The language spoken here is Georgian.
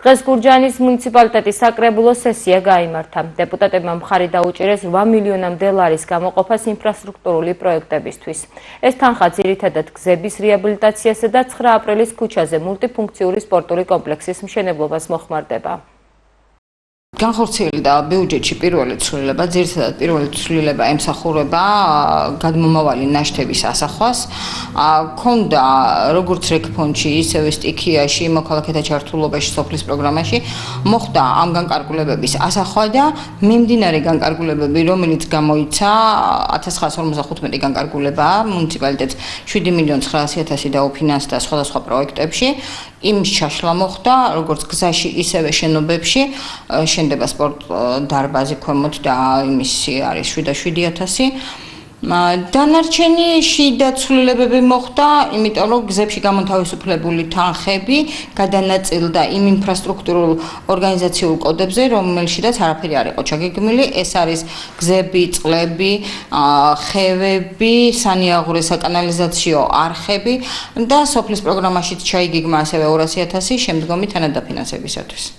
დღეს გურჯაანის მუნიციპალიტეტის საკრებულო სესია გაიმართა. დეპუტატებმა მხარი დაუჭირეს 8 მილიონამდე ლარის გამოყოფას ინფრასტრუქტურული პროექტებისთვის. ეს თანხა ძირითადად გზების რეაბილიტაციასა და 9 აპრილის ქუჩაზე მულტიფუნქციური სპორტული კომპლექსის მშენებლობას მოხმარდება. განხორციელდა ბიუჯეტში პირველი ცვლილება, ძირითადად პირველი ცვლილება ემსახურება გადმომავალი ნაშთების ასახვას. ქონდა როგორც რეგფონდში, ისევე სტიქიაში, მოქალაქეთა ჩართულობაში, სოფლის პროგრამაში მოხდა ამ განკარგულებების ასახვა და მიმდინარე განკარგულებები, რომელიც გამოიცა 1955 განკარგულება მუნიციპალიტეტს 7.900.000 დაუფინანსდა სხვადასხვა პროექტებში. იმის ჩაშლა მოხდა როგორც გზაში, ისევე შენობებში. შენდება სპორტ დარბაზი ქვემოთ და იმისი არის 7.700. დანარჩენი შიდა ცვლილებები მოხდა, იმიტომ რომ გზებში გამოთავისუფლებული თანხები გადანაწილდა იმ ინფრასტრუქტურულ ორგანიზაციულ კოდებზე, რომელშიც არაფერი არ იყო ჩაგეგმილი. ეს არის გზები, წყლები, ხევები, სანიაღვრე საკანალიზაციო არხები და სოფლის პროგრამაშიც ჩაიგეგმა ასევე 200.000 შემდგომი თანადაფინანსებისათვის.